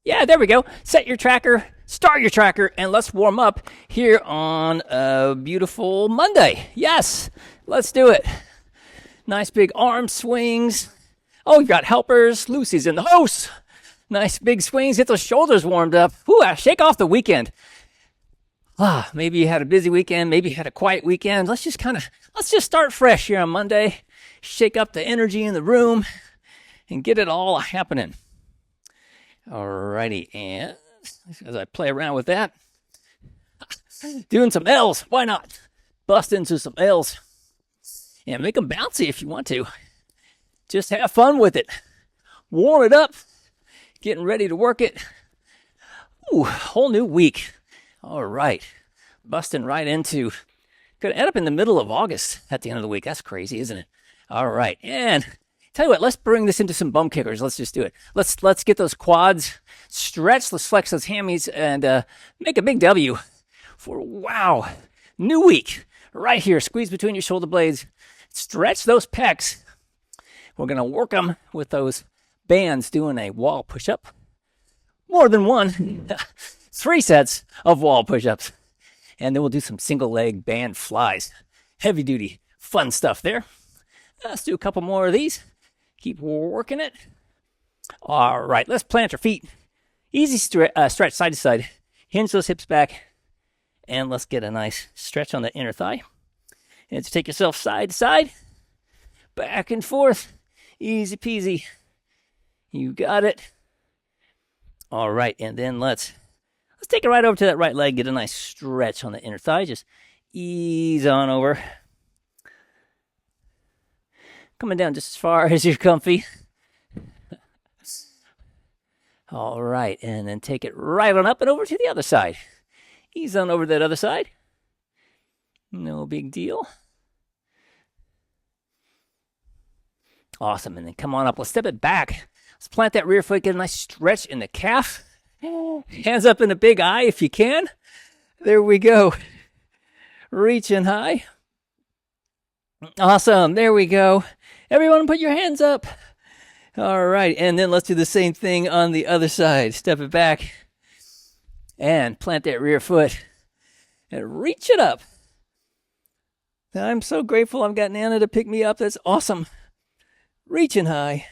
Yeah, there we go. Set your tracker, start your tracker, and let's warm up here on a beautiful Monday. Yes, let's do it. Nice big arm swings. Oh, you've got helpers. Lucy's in the house. Nice big swings. Get those shoulders warmed up. Ooh, shake off the weekend. Maybe you had a busy weekend. Maybe you had a quiet weekend. Let's just start fresh here on Monday. Shake up the energy in the room and get it all happening. Alrighty, and as I play around with that, doing some L's. Why not? Bust into some L's. And make them bouncy if you want to. Just have fun with it. Warm it up. Getting ready to work it. Ooh, whole new week. All right. Busting right into. Gonna end up in the middle of August at the end of the week. That's crazy, isn't it? All right. And tell you what, let's bring this into some bum kickers. Let's just do it. Let's get those quads stretched. Let's flex those hammies and make a big W for, wow, new week. Right here. Squeeze between your shoulder blades. Stretch those pecs. We're going to work them with those bands doing a wall push-up. More than one. 3 sets of wall push-ups. And then we'll do some single leg band flies. Heavy duty, fun stuff there. Let's do a couple more of these. Keep working it. All right, let's plant our feet. Easy stretch side to side. Hinge those hips back. And let's get a nice stretch on the inner thigh. And to take yourself side to side. Back and forth. Easy peasy. You got it. All right, and then let's take it right over to that right leg. Get a nice stretch on the inner thigh. Just ease on over. Coming down just as far as you're comfy. All right, and then take it right on up and over to the other side. Ease on over to that other side. No big deal. Awesome, and then come on up. Let's step it back. Let's plant that rear foot. Get a nice stretch in the calf. Hands up in the big eye if you can. There we go. Reaching high. Awesome. There we go. Everyone put your hands up. All right. And then let's do the same thing on the other side. Step it back. And plant that rear foot. And reach it up. I'm so grateful I've got Nana to pick me up. That's awesome. Reaching high.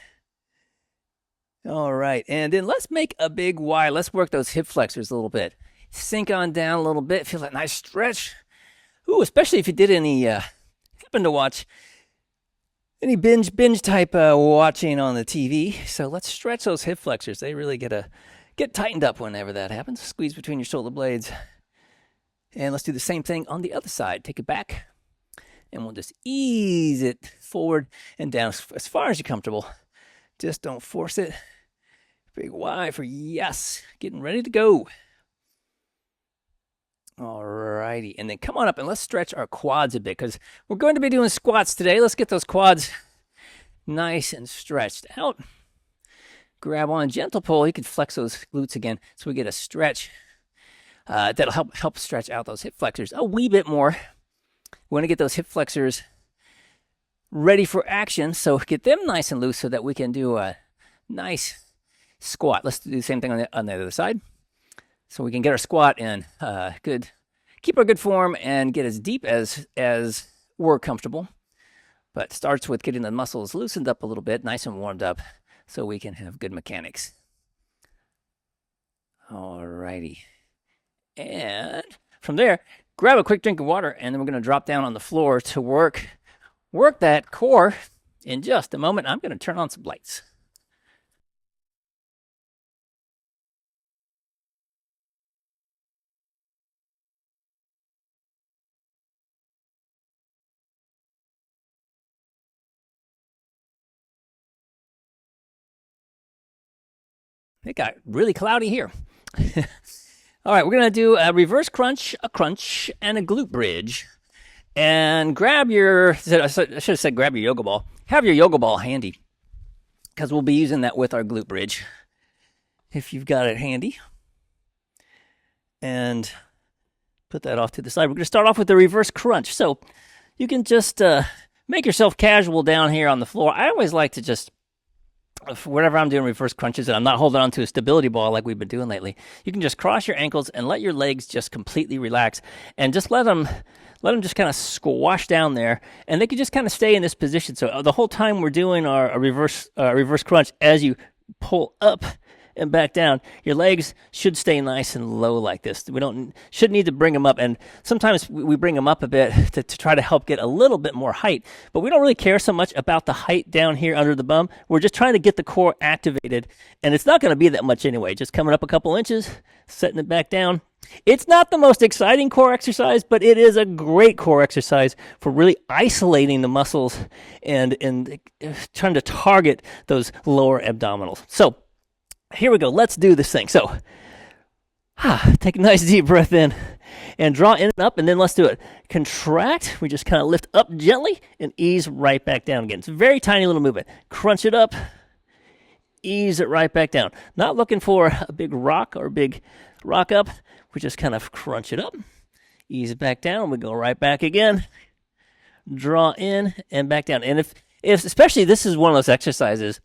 All right, and then let's make a big Y. Let's work those hip flexors a little bit. Sink on down a little bit. Feel that nice stretch. Ooh, especially if you did any, happen to watch any binge type watching on the TV. So let's stretch those hip flexors. They really get tightened up whenever that happens. Squeeze between your shoulder blades. And let's do the same thing on the other side. Take it back. And we'll just ease it forward and down as far as you're comfortable. Just don't force it. Big Y for yes. Getting ready to go. All righty. And then come on up and let's stretch our quads a bit because we're going to be doing squats today. Let's get those quads nice and stretched out. Grab on gentle pull. You can flex those glutes again so we get a stretch. That'll help stretch out those hip flexors a wee bit more. We want to get those hip flexors ready for action. So get them nice and loose so that we can do a nice squat. Let's do the same thing on the other side. So we can get our squat in good, keep our good form and get as deep as we're comfortable. But starts with getting the muscles loosened up a little bit, nice and warmed up so we can have good mechanics. All righty. And from there, grab a quick drink of water, and then we're going to drop down on the floor to work that core. In just a moment, I'm going to turn on some lights. It got really cloudy here. All right, we're going to do a reverse crunch, a crunch, and a glute bridge. And grab your, I should have said grab your yoga ball. Have your yoga ball handy because we'll be using that with our glute bridge if you've got it handy. And put that off to the side. We're going to start off with the reverse crunch. So you can just make yourself casual down here on the floor. I always like to just whatever I'm doing reverse crunches and I'm not holding on to a stability ball like we've been doing lately, you can just cross your ankles and let your legs just completely relax and just let them just kind of squash down there, and they can just kind of stay in this position. So the whole time we're doing our reverse crunch, as you pull up and back down, your legs should stay nice and low like this. We shouldn't need to bring them up, and sometimes we bring them up a bit to try to help get a little bit more height, but we don't really care so much about the height down here under the bum. We're just trying to get the core activated, and it's not going to be that much anyway. Just coming up a couple inches, setting it back down. It's not the most exciting core exercise, but it is a great core exercise for really isolating the muscles and trying to target those lower abdominals. So here we go. Let's do this thing. So take a nice deep breath in and draw in and up, and then let's do it. Contract. We just kind of lift up gently and ease right back down again. It's a very tiny little movement. Crunch it up, ease it right back down. Not looking for a big rock or a big rock up. We just kind of crunch it up, ease it back down. We go right back again. Draw in and back down. And if especially this is one of those exercises,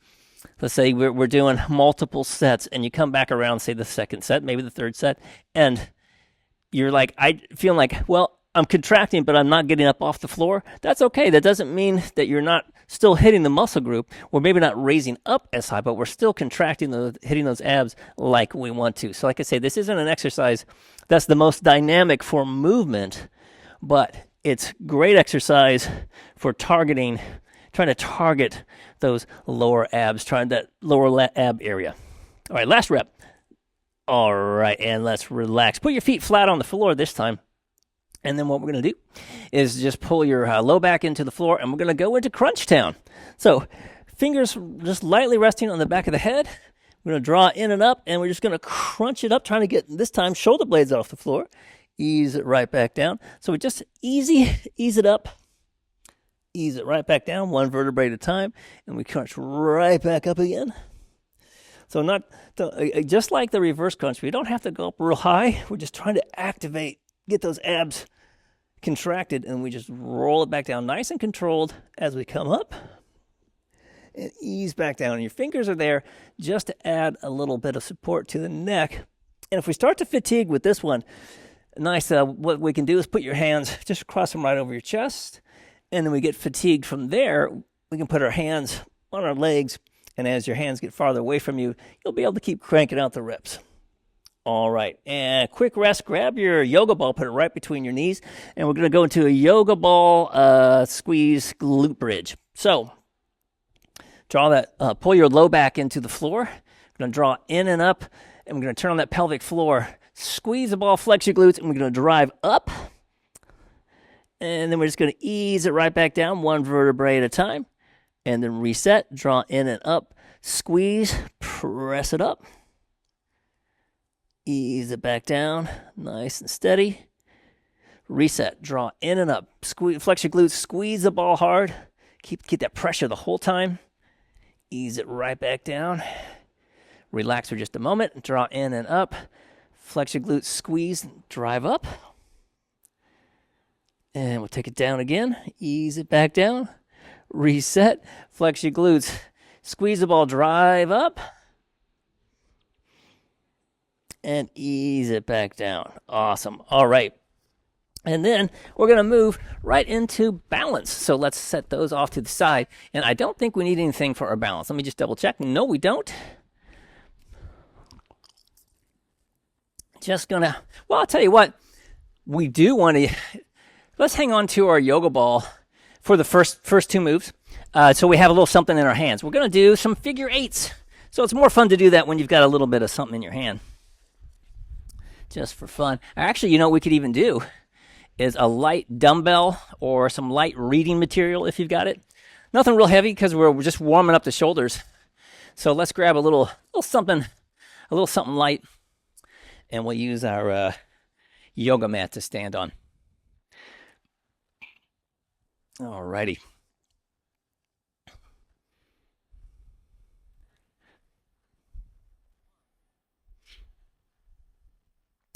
let's say we're doing multiple sets and you come back around, say the second set, maybe the third set, and you're like, I feel like, well, I'm contracting, but I'm not getting up off the floor. That's okay. That doesn't mean that you're not still hitting the muscle group. We're maybe not raising up as high, but we're still contracting, hitting those abs like we want to. So like I say, this isn't an exercise that's the most dynamic for movement, but it's great exercise for trying to target those lower abs, that lower ab area. All right, last rep. All right, and let's relax. Put your feet flat on the floor this time. And then what we're going to do is just pull your low back into the floor, and we're going to go into Crunch Town. So fingers just lightly resting on the back of the head. We're going to draw in and up, and we're just going to crunch it up, trying to get, this time, shoulder blades off the floor. Ease it right back down. So we just ease it up, ease it right back down, one vertebrae at a time, and we crunch right back up again. So just like the reverse crunch, we don't have to go up real high. We're just trying to activate, get those abs contracted, and we just roll it back down nice and controlled as we come up and ease back down. And your fingers are there just to add a little bit of support to the neck. And if we start to fatigue with this one, what we can do is put your hands, just cross them right over your chest, and then we get fatigued from there. We can put our hands on our legs, and as your hands get farther away from you, you'll be able to keep cranking out the reps. All right, and quick rest. Grab your yoga ball, put it right between your knees, and we're going to go into a yoga ball squeeze glute bridge. So pull your low back into the floor. We're going to draw in and up, and we're going to turn on that pelvic floor. Squeeze the ball, flex your glutes, and we're going to drive up. And then we're just going to ease it right back down, one vertebrae at a time. And then reset, draw in and up, squeeze, press it up. Ease it back down, nice and steady. Reset, draw in and up, squeeze, flex your glutes, squeeze the ball hard. Keep that pressure the whole time. Ease it right back down. Relax for just a moment, draw in and up. Flex your glutes, squeeze, drive up. And we'll take it down again, ease it back down. Reset, flex your glutes, squeeze the ball, drive up. And ease it back down. Awesome. All right. And then we're going to move right into balance. So let's set those off to the side. And I don't think we need anything for our balance. Let me just double check. No, we don't. Just going to, well, I'll tell you what. We do want to, let's hang on to our yoga ball for the first two moves. So we have a little something in our hands. We're going to do some figure eights. So it's more fun to do that when you've got a little bit of something in your hand. Just for fun. Actually, what we could even do is a light dumbbell or some light reading material if you've got it. Nothing real heavy because we're just warming up the shoulders. So let's grab a little something light, and we'll use our yoga mat to stand on. All righty.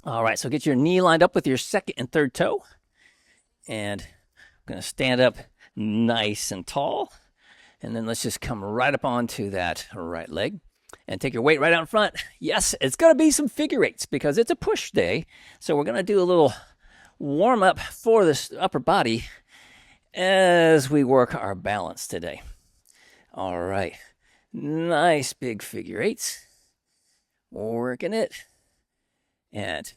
All right, so get your knee lined up with your second and third toe. And I'm going to stand up nice and tall. And then let's just come right up onto that right leg and take your weight right out in front. Yes, it's going to be some figure eights because it's a push day. So we're going to do a little warm up for this upper body as we work our balance today. All right. Nice big figure eights. Working it. And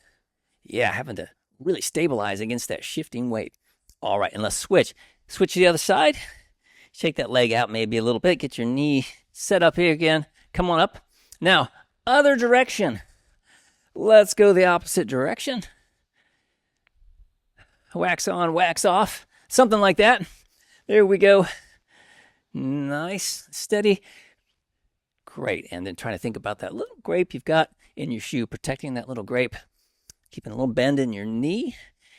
yeah, having to really stabilize against that shifting weight. All right, and let's switch. Switch to the other side. Shake that leg out maybe a little bit. Get your knee set up here again. Come on up. Now, other direction. Let's go the opposite direction. Wax on, wax off. Something like that. There we go. Nice, steady. Great. And then trying to think about that little grape you've got in your shoe, protecting that little grape. Keeping a little bend in your knee.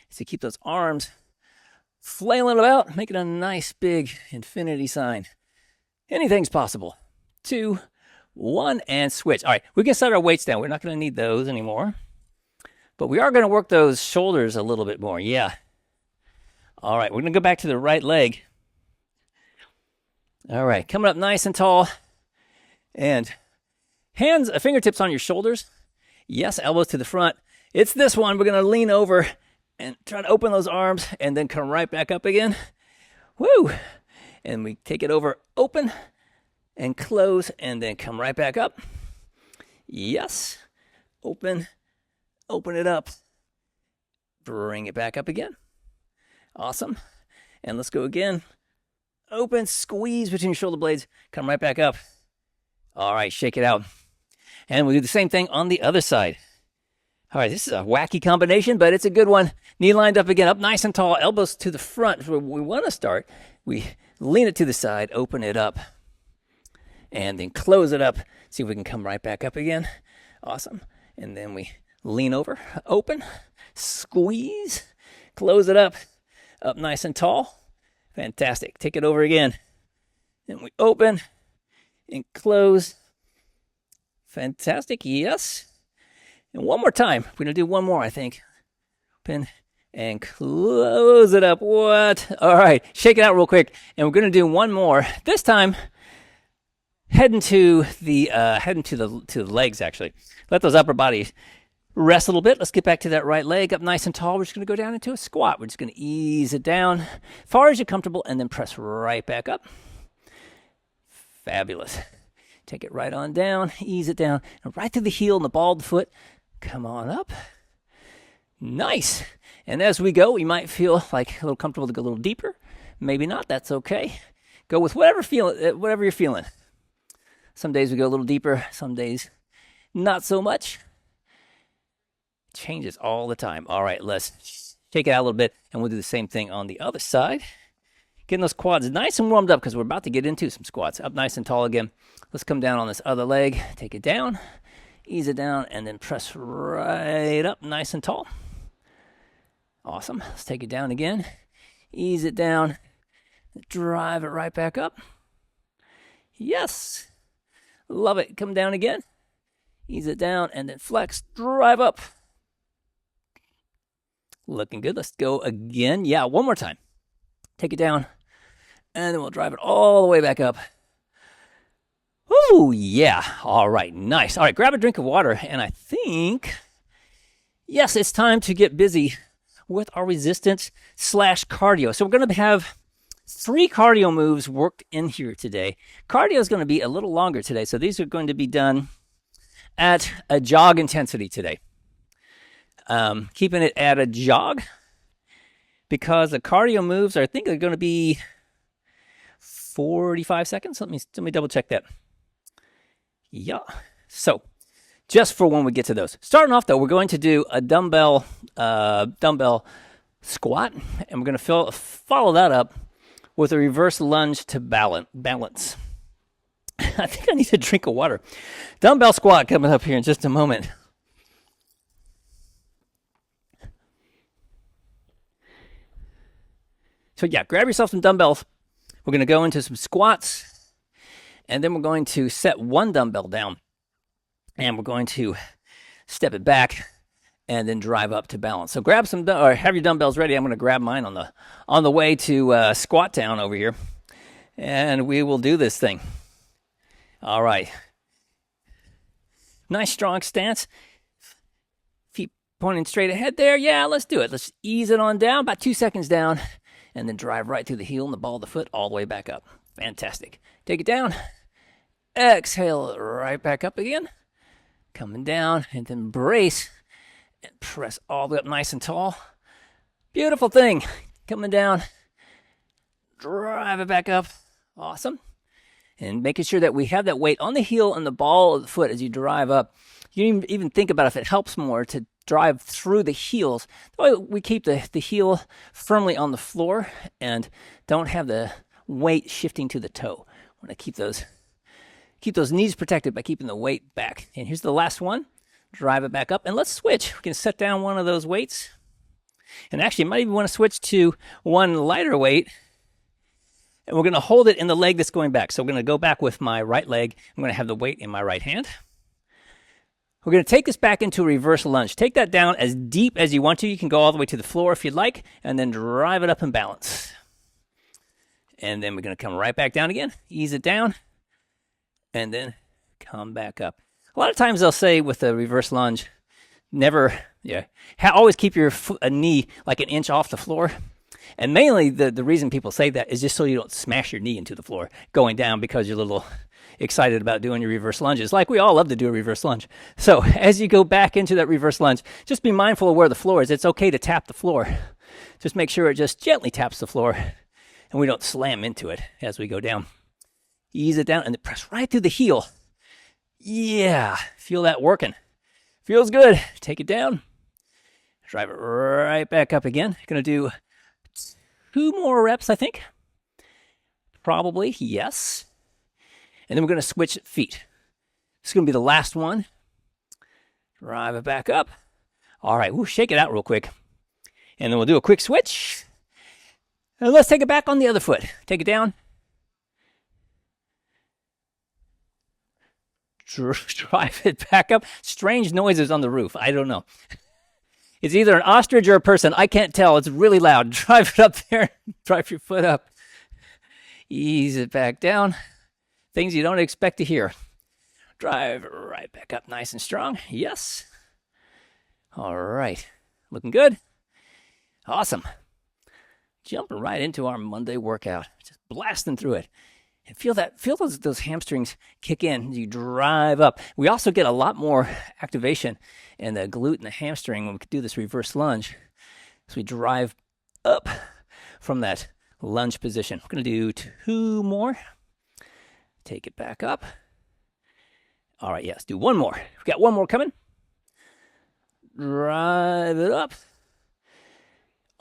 So keep those arms flailing about, making a nice big infinity sign. Anything's possible. 2, 1, and switch. All right, we can set our weights down. We're not going to need those anymore. But we are going to work those shoulders a little bit more. Yeah. All right, we're going to go back to the right leg. All right, coming up nice and tall. And hands, fingertips on your shoulders. Yes, elbows to the front. It's this one. We're going to lean over and try to open those arms and then come right back up again. Woo! And we take it over, open and close, and then come right back up. Yes. Open it up. Bring it back up again. Awesome. And let's go again. Open, squeeze between your shoulder blades, come right back up. All right, shake it out. And we'll do the same thing on the other side. All right, this is a wacky combination, but it's a good one. Knee lined up again, up nice and tall, elbows to the front. Where we want to start, we lean it to the side, open it up, and then close it up. See if we can come right back up again. Awesome. And then we lean over, open, squeeze, close it up nice and tall. Fantastic. Take it over again. And we open and close. Fantastic. Yes. And one more time. We're going to do one more, I think. Open and close it up. What? All right. Shake it out real quick. And we're going to do one more. This time, heading to the legs, actually. Let those upper bodies rest a little bit. Let's get back to that right leg up nice and tall. We're just going to go down into a squat. We're just going to ease it down far as you're comfortable and then press right back up. Fabulous. Take it right on down, ease it down, and right through the heel and the ball of the foot. Come on up. Nice. And as we go, you might feel like a little comfortable to go a little deeper. Maybe not. That's okay. Go with whatever you're feeling. Some days we go a little deeper. Some days not so much. Changes all the time. All right, let's shake it out a little bit, and we'll do the same thing on the other side. Getting those quads nice and warmed up because we're about to get into some squats. Up nice and tall again. Let's come down on this other leg. Take it down, ease it down, and then press right up nice and tall. Awesome. Let's take it down again. Ease it down. Drive it right back up. Yes. Love it. Come down again. Ease it down, and then flex. Drive up. Looking good. Let's go again. Yeah, one more time. Take it down, and then we'll drive it all the way back up. Oh, yeah. All right, nice. All right, grab a drink of water, and I think, yes, it's time to get busy with our resistance / cardio. So we're going to have 3 cardio moves worked in here today. Cardio is going to be a little longer today, so these are going to be done at a jog intensity today. Keeping it at a jog because the cardio moves I think are going to be 45 seconds. Let me double check that. Yeah. So just for when we get to those. Starting off though, we're going to do a dumbbell squat, and we're going to follow that up with a reverse lunge to balance. I think I need a drink of water. Dumbbell squat coming up here in just a moment. So yeah, grab yourself some dumbbells. We're going to go into some squats, and then we're going to set one dumbbell down, and we're going to step it back and then drive up to balance. So grab some, or have your dumbbells ready. I'm going to grab mine on the way to squat down over here. And we will do this thing. All right. Nice strong stance. Feet pointing straight ahead there. Yeah, let's do it. Let's ease it on down, about 2 seconds down, and then drive right through the heel and the ball of the foot all the way back up. Fantastic. Take it down. Exhale it right back up again. Coming down, and then brace and press all the way up nice and tall. Beautiful thing. Coming down. Drive it back up. Awesome. And making sure that we have that weight on the heel and the ball of the foot as you drive up. You can even think about if it helps more to drive through the heels. That way we keep the heel firmly on the floor and don't have the weight shifting to the toe. Want to keep those knees protected by keeping the weight back. And here's the last one. Drive it back up. And let's switch. We can set down one of those weights. And actually, you might even want to switch to one lighter weight. And we're going to hold it in the leg that's going back. So we're going to go back with my right leg. I'm going to have the weight in my right hand. We're going to take this back into a reverse lunge. Take that down as deep as you want to. You can go all the way to the floor if you'd like, and then drive it up and balance. And then we're going to come right back down again. Ease it down, and then come back up. A lot of times they'll say with the reverse lunge, always keep your knee like an inch off the floor. And mainly the reason people say that is just so you don't smash your knee into the floor going down because you're a little excited about doing your reverse lunges. Like we all love to do a reverse lunge. So as you go back into that reverse lunge, just be mindful of where the floor is. It's okay to tap the floor. Just make sure it just gently taps the floor and we don't slam into it as we go down. Ease it down and then press right through the heel. Yeah, feel that working. Feels good. Take it down. Drive it right back up again. Going to do 2 more reps, I think. Probably, yes. And then we're going to switch feet. This is going to be the last one. Drive it back up. All right, we'll shake it out real quick. And then we'll do a quick switch. And let's take it back on the other foot. Take it down. Drive it back up. Strange noises on the roof. I don't know. It's either an ostrich or a person. I can't tell. It's really loud. Drive it up there. Drive your foot up. Ease it back down. Things you don't expect to hear. Drive right back up nice and strong. Yes. All right. Looking good. Awesome. Jumping right into our Monday workout. Just blasting through it. And feel those hamstrings kick in. You drive up. We also get a lot more activation in the glute and the hamstring when we do this reverse lunge. So we drive up from that lunge position. We're going to do 2 more. Take it back up. All right, yes, do 1 more. We've got 1 more coming. Drive it up.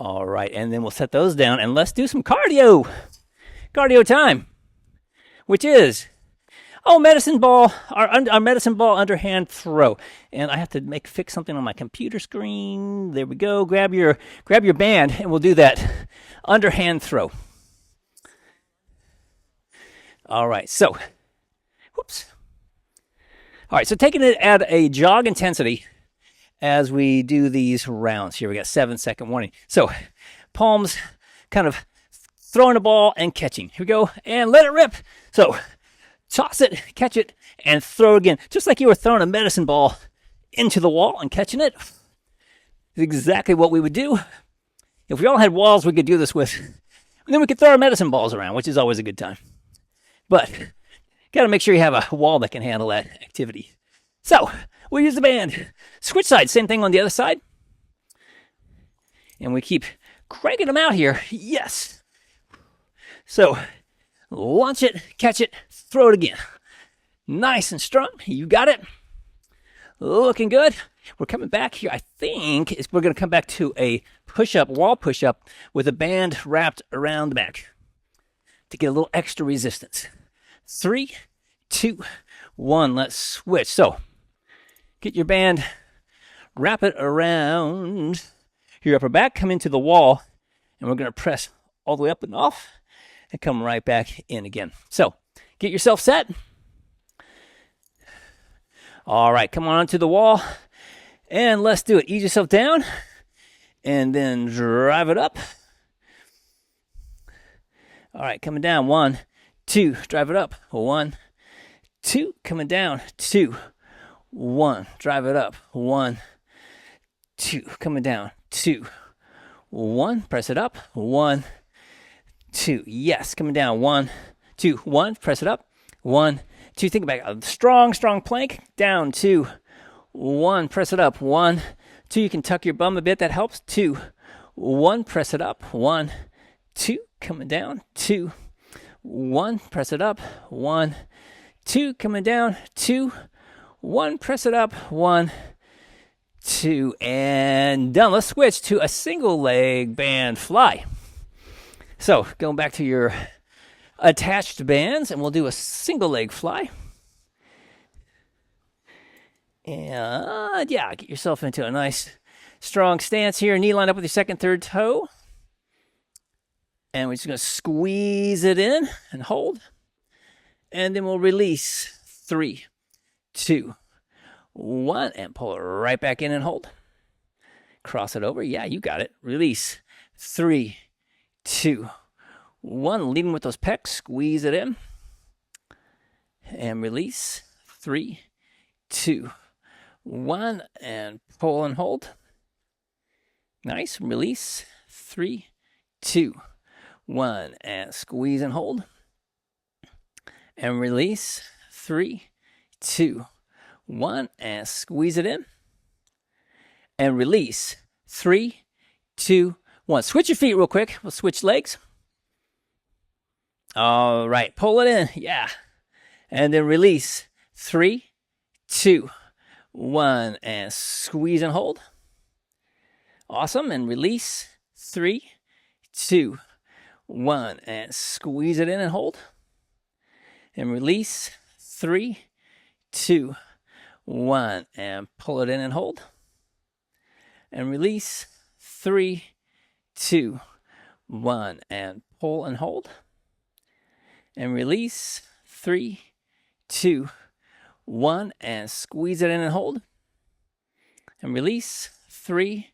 All right, and then we'll set those down and let's do some cardio. Cardio time. Which is, medicine ball, our medicine ball underhand throw. And I have to fix something on my computer screen. There we go. Grab your band, and we'll do that underhand throw. All right, so, whoops. All right, so taking it at a jog intensity as we do these rounds. Here we got 7-second warning. So, palms kind of throwing the ball and catching. Here we go, and let it rip. So, toss it, catch it, and throw it again. Just like you were throwing a medicine ball into the wall and catching it. It's exactly what we would do. If we all had walls we could do this with, and then we could throw our medicine balls around, which is always a good time. But, got to make sure you have a wall that can handle that activity. So, we'll use the band. Switch sides, same thing on the other side. And we keep cranking them out here. Yes. So, launch it, catch it, throw it again. Nice and strong. You got it. Looking good. We're coming back here. I think we're going to come back to a push-up, wall push-up with a band wrapped around the back to get a little extra resistance. 3, 2, 1. Let's switch. So, get your band, wrap it around your upper back, come into the wall, and we're going to press all the way up and off and come right back in again. So, get yourself set. All right, come on onto the wall, and let's do it. Ease yourself down, and then drive it up. All right, coming down. 1, 2, drive it up, 1, 2, coming down, 2, 1, drive it up, 1, 2, coming down, 2, 1, press it up, 1, 2, yes, coming down, 1, 2, 1, press it up, 1, 2, think about a strong plank, down, 2, 1, press it up, 1, 2, you can tuck your bum a bit, that helps, 2, 1, press it up, 1, 2, coming down, 2, 1, press it up, 1, 2, coming down, 2, 1, press it up, 1, 2, and done. Let's switch to a single leg band fly. So going back to your attached bands, and we'll do a single leg fly. And yeah, get yourself into a nice strong stance here. Knee lined up with your second, third toe. And we're just going to squeeze it in and hold. And then we'll release. 3, 2, 1. And pull it right back in and hold. Cross it over. Yeah, you got it. Release. 3, 2, 1. Leading with those pecs. Squeeze it in. And release. 3, 2, 1. And pull and hold. Nice. Release. 3, 2, 1. And squeeze and hold. And release. 3, 2, 1. And squeeze it in. And release. 3, 2, 1. Switch your feet real quick. We'll switch legs. All right. Pull it in. Yeah. And then release. 3, 2, 1. And squeeze and hold. Awesome. And release. 3, 2, 1. And squeeze it in and hold. And release. 3, 2, 1. And pull it in and hold. And release. 3, 2, 1. And pull and hold. And release. 3, 2, 1. And squeeze it in and hold. And release. 3,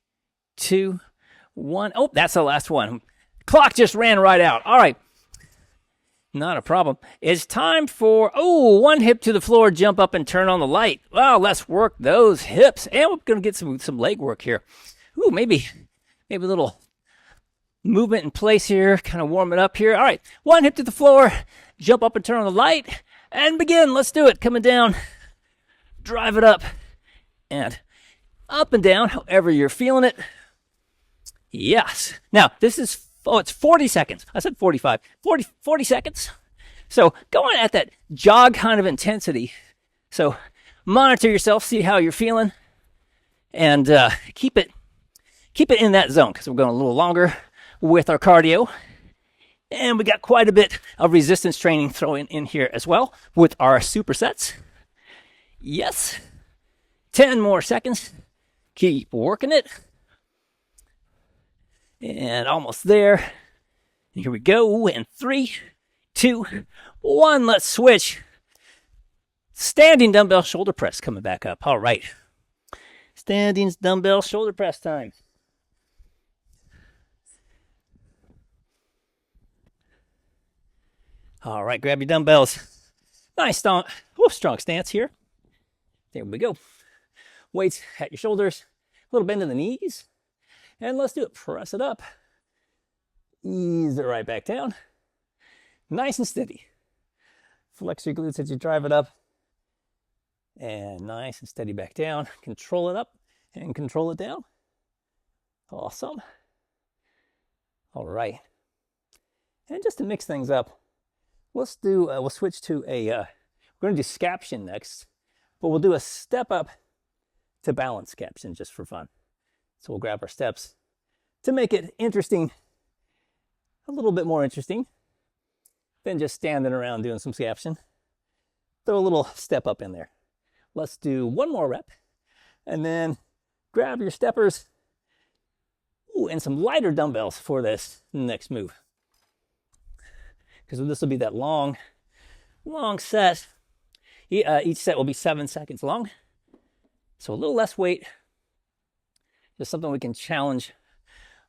2, 1. Oh, that's the last one. Clock just ran right out. All right. Not a problem. It's time for, one hip to the floor, jump up and turn on the light. Well, let's work those hips. And we're going to get some leg work here. Ooh, maybe a little movement in place here, kind of warm it up here. All right, one hip to the floor, jump up and turn on the light, and begin. Let's do it. Coming down, drive it up, and up and down, however you're feeling it. Yes. Now, this is, it's 40 seconds. I said 45. 40 seconds. So going at that jog kind of intensity. So monitor yourself, see how you're feeling, and keep it in that zone, because we're going a little longer with our cardio. And we got quite a bit of resistance training thrown in here as well with our supersets. Yes. 10 more seconds. Keep working it. And almost there. And here we go. And 3, 2, 1. Let's switch. Standing dumbbell shoulder press coming back up. All right. Standing dumbbell shoulder press time. All right, grab your dumbbells. Nice strong stance here. There we go. Weights at your shoulders. A little bend in the knees. And let's do it. Press it up. Ease it right back down. Nice and steady. Flex your glutes as you drive it up. And nice and steady back down. Control it up and control it down. Awesome. All right. And just to mix things up, we'll switch to we're going to do scaption next, but we'll do a step up to balance scaption just for fun. So we'll grab our steps to make it interesting, a little bit more interesting than just standing around doing some scaption. Throw a little step up in there. Let's do one more rep, and then grab your steppers. Ooh, and some lighter dumbbells for this next move, because this will be that long set. Each set will be 7 seconds long. So a little less weight, just something we can challenge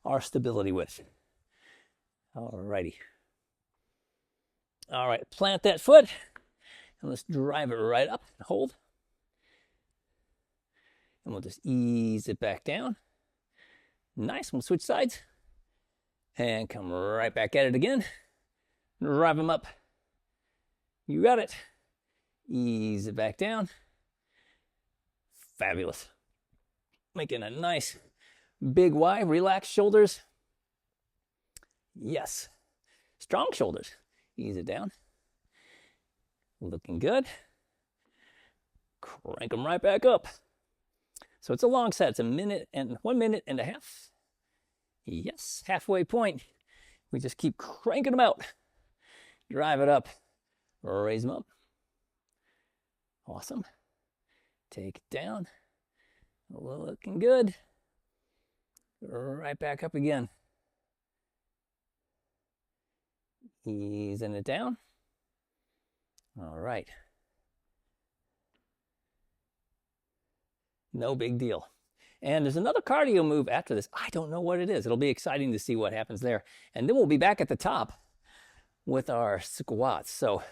our stability with. Alrighty. All right, plant that foot and let's drive it right up and hold. And we'll just ease it back down. Nice, we'll switch sides and come right back at it again. Drive them up. You got it. Ease it back down. Fabulous. Making a nice big Y, relaxed shoulders. Yes. Strong shoulders. Ease it down. Looking good. Crank them right back up. So it's a long set. It's 1 minute and 1 minute and a half. Yes, halfway point. We just keep cranking them out. Drive it up. Raise them up. Awesome. Take it down. Looking good. Right back up again. Easing it down. All right. No big deal. And there's another cardio move after this. I don't know what it is. It'll be exciting to see what happens there. And then we'll be back at the top with our squats. So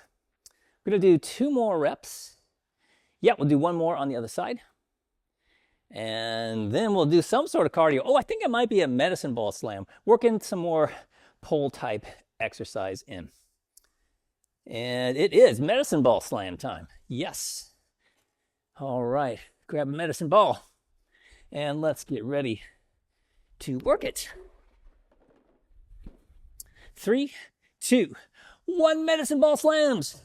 we're going to do 2 more reps. Yeah, we'll do 1 more on the other side. And then we'll do some sort of cardio. Oh, I think it might be a medicine ball slam. Working some more pole type exercise in. And it is medicine ball slam time. Yes. All right. Grab a medicine ball and let's get ready to work it. 3, 2, 1, medicine ball slams.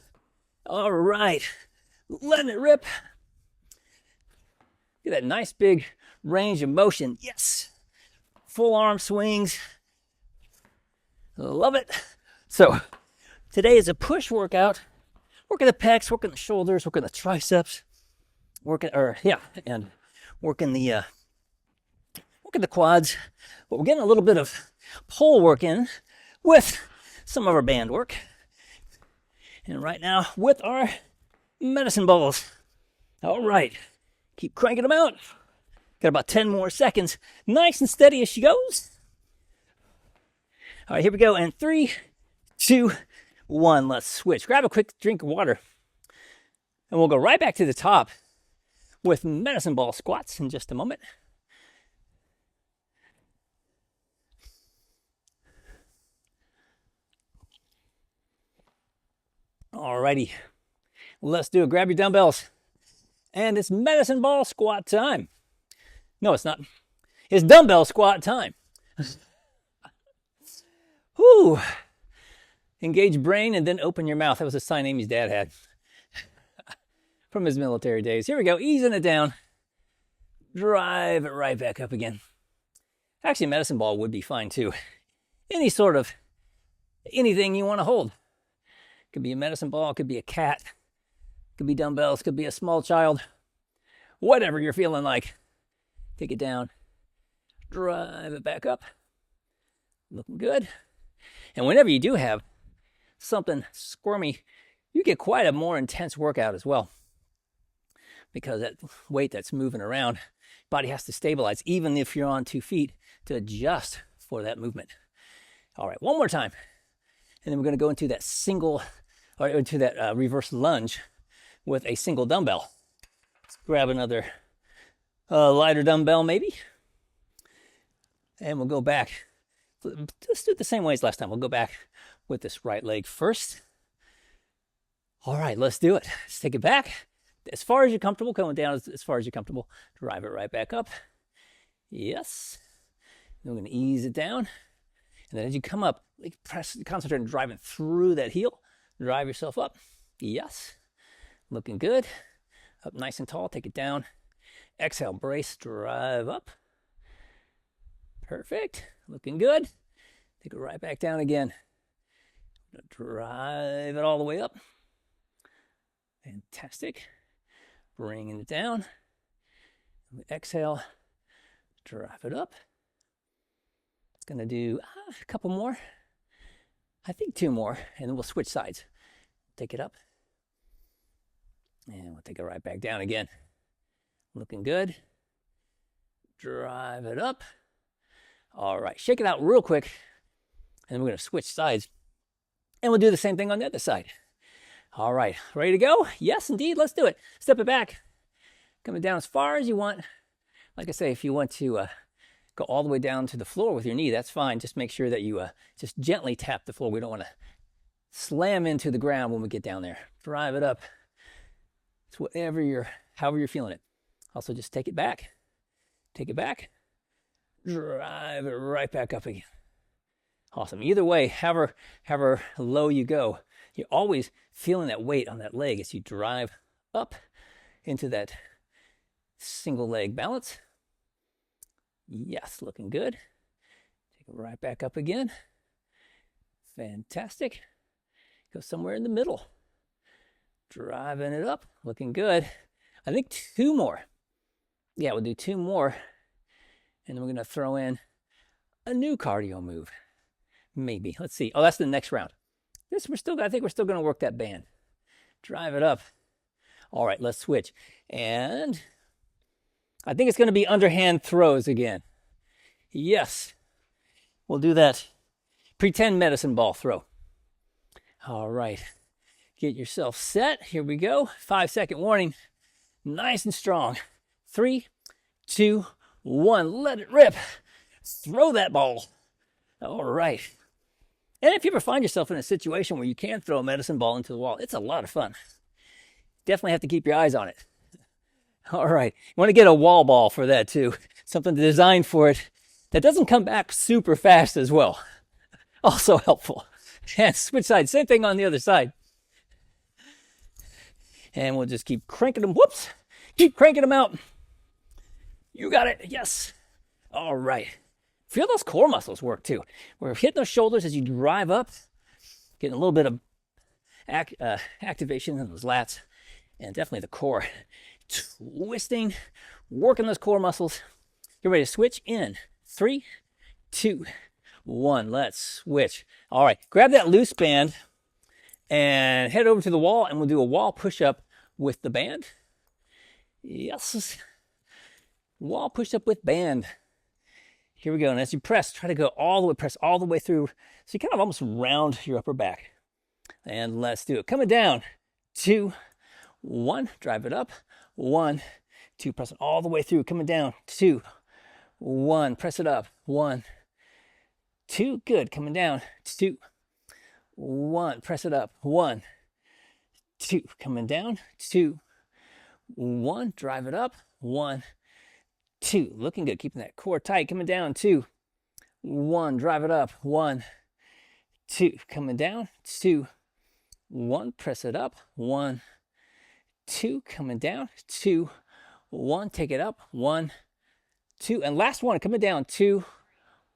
All right. Letting it rip. Get that nice big range of motion. Yes. Full arm swings. Love it. So today is a push workout. Working the pecs, working the shoulders, working the triceps, working the quads. But we're getting a little bit of pull work in with some of our band work. And right now with our medicine balls. All right. Keep cranking them out. Got about 10 more seconds. Nice and steady as she goes. All right, here we go. And 3, 2, 1. Let's switch. Grab a quick drink of water. And we'll go right back to the top with medicine ball squats in just a moment. All righty. Let's do it. Grab your dumbbells. And it's medicine ball squat time. No, it's not. It's dumbbell squat time. Whew. Engage brain and then open your mouth. That was a sign Amy's dad had from his military days. Here we go. Easing it down. Drive it right back up again. Actually, a medicine ball would be fine too. Anything you want to hold. Could be a medicine ball. Could be a cat. Could be dumbbells. Could be a small child. Whatever you're feeling like. Take it down. Drive it back up. Looking good. And whenever you do have something squirmy, you get quite a more intense workout as well. Because that weight that's moving around, body has to stabilize, even if you're on 2 feet, to adjust for that movement. All right, 1 more time. And then we're going to go into that reverse lunge with a single dumbbell. Let's grab another lighter dumbbell maybe. And we'll go back. Let's do it the same way as last time. We'll go back with this right leg first. All right, let's do it. Let's take it back. As far as you're comfortable, going down as far as you're comfortable. Drive it right back up. Yes. Then we're going to ease it down. And then as you come up, concentrate on driving through that heel. Drive yourself up. Yes. Looking good. Up nice and tall. Take it down. Exhale, brace, drive up. Perfect. Looking good. Take it right back down again. Drive it all the way up. Fantastic. Bringing it down. Exhale. Drive it up. Going to do a couple more. I think 2 more. And then we'll switch sides. Take it up. And we'll take it right back down again. Looking good. Drive it up. All right, shake it out real quick. And then we're going to switch sides. And we'll do the same thing on the other side. All right, ready to go? Yes, indeed, let's do it. Step it back, coming down as far as you want. Like I say, if you want to go all the way down to the floor with your knee, that's fine. Just make sure that you just gently tap the floor. We don't want to slam into the ground when we get down there. Drive it up. It's however you're feeling it. Also, just take it back. Take it back. Drive it right back up again. Awesome. Either way, however low you go, you're always feeling that weight on that leg as you drive up into that single leg balance. Yes, looking good. Take it right back up again. Fantastic. Go somewhere in the middle. Driving it up, looking good. I think 2 more. Yeah, we'll do 2 more. And then we're going to throw in a new cardio move. Maybe. Let's see. Oh, that's the next round. I think we're still going to work that band. Drive it up. All right, let's switch. And I think it's going to be underhand throws again. Yes. We'll do that pretend medicine ball throw. All right. Get yourself set. Here we go. 5-second warning. Nice and strong. 3, 2, 1. Let it rip. Throw that ball. All right. And if you ever find yourself in a situation where you can throw a medicine ball into the wall, it's a lot of fun. Definitely have to keep your eyes on it. All right. You want to get a wall ball for that too. Something designed for it that doesn't come back super fast as well. Also helpful. And switch sides. Same thing on the other side. And we'll just keep cranking them. Whoops. Keep cranking them out. You got it. Yes. All right. Feel those core muscles work too. We're hitting those shoulders as you drive up, getting a little bit of activation in those lats, and definitely the core. Twisting, working those core muscles. Get ready to switch in. 3, 2, 1. Let's switch. All right. Grab that loose band and head over to the wall, and we'll do a wall push-up with the band. Yes. Wall push-up with band. Here we go. And as you press, try to go press all the way through. So you kind of almost round your upper back. And let's do it. Coming down. 2, 1. Drive it up. 1, 2. Press it all the way through. Coming down. 2, 1. Press it up. 1, 2. Good. Coming down. 2, 1. Press it up. 1, 2. Coming down. 2, 1. Drive it up. 1, 2. Looking good. Keeping that core tight. Coming down. 2, 1. Drive it up. 1, 2. Coming down. 2, 1. Press it up. 1, 2. Coming down. 2, 1. Take it up. 1, 2. And last one. Coming down. 2,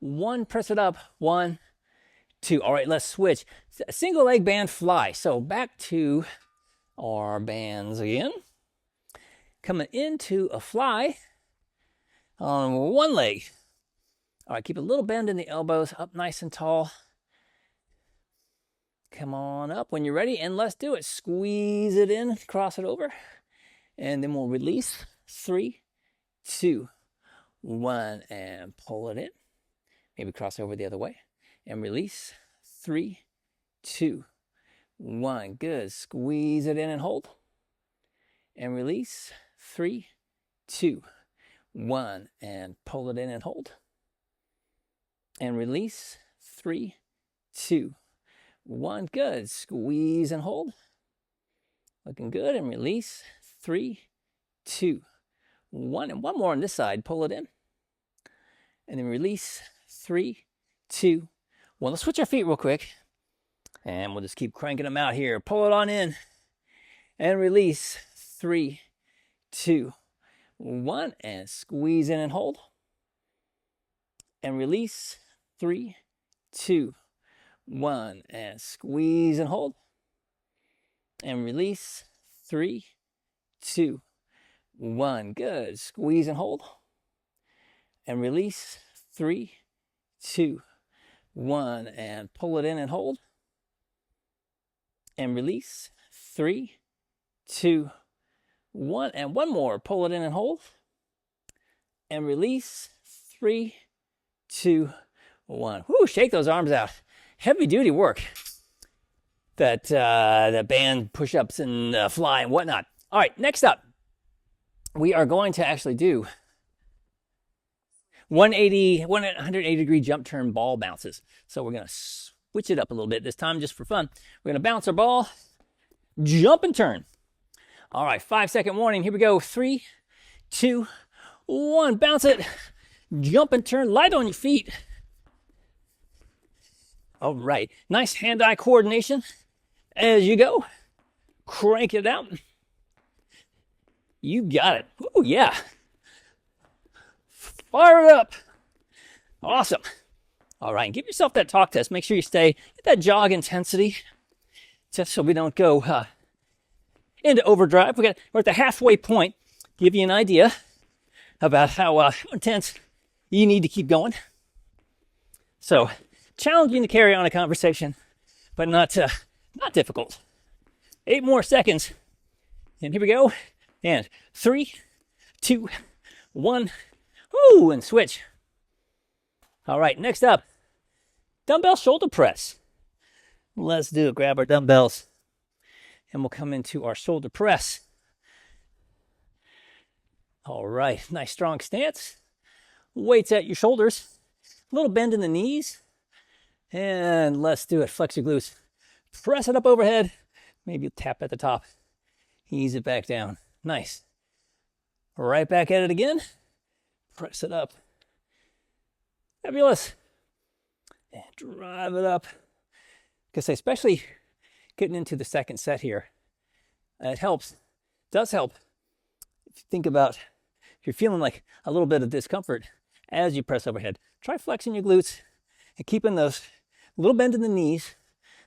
1. Press it up. 1, 2. All right, let's switch. Single leg band fly. So back to our bands again. Coming into a fly on one leg. All right, keep a little bend in the elbows, up nice and tall. Come on up when you're ready, and let's do it. Squeeze it in, cross it over, and then we'll release. 3, 2, 1, and pull it in. Maybe cross over the other way, and release. 3, 2, 1. Good. Squeeze it in and hold, and release. 3, 2, 1, and pull it in and hold, and release. 3, 2, 1. Good. Squeeze and hold. Looking good, and release. 3, 2, 1, and one more on this side. Pull it in, and then release. 3, 2, 1. Let's switch our feet real quick, and we'll just keep cranking them out here. Pull it on in, and release. 3, 2, 1, and squeeze in and hold, and release. 3, 2, 1, and squeeze and hold, and release. 3, 2, 1. Good. Squeeze and hold, and release. 3, 2, 1, and pull it in and hold, and release. 3, 2, 1, and one more. Pull it in and hold, and release. 3, 2, 1. Whoo, shake those arms out. Heavy duty work. that band push-ups and fly and whatnot. All right, next up, we are going to actually do 180 degree jump turn ball bounces. So we're going to switch it up a little bit this time just for fun. We're going to bounce our ball, jump and turn. All right, 5-second warning. Here we go. 3, 2, 1. Bounce it, jump and turn, light on your feet. All right, nice hand-eye coordination as you go. Crank it out. You got it. Oh, yeah. Fire it up. Awesome. All right, give yourself that talk test. Make sure you stay at that jog intensity just so we don't go into overdrive. We're at the halfway point. Give you an idea about how intense you need to keep going. So, challenging to carry on a conversation, but not difficult. 8 more seconds. And here we go. And 3, 2, 1. Ooh, and switch. All right, next up, dumbbell shoulder press. Let's do it. Grab our dumbbells, and we'll come into our shoulder press. All right, nice strong stance. Weights at your shoulders. A little bend in the knees. And let's do it. Flex your glutes. Press it up overhead. Maybe tap at the top. Ease it back down. Nice. Right back at it again. Press it up. Fabulous. And drive it up. Because especially getting into the second set here, it helps. Does help. If you think about, if you're feeling like a little bit of discomfort as you press overhead, try flexing your glutes and keeping those little bend in the knees.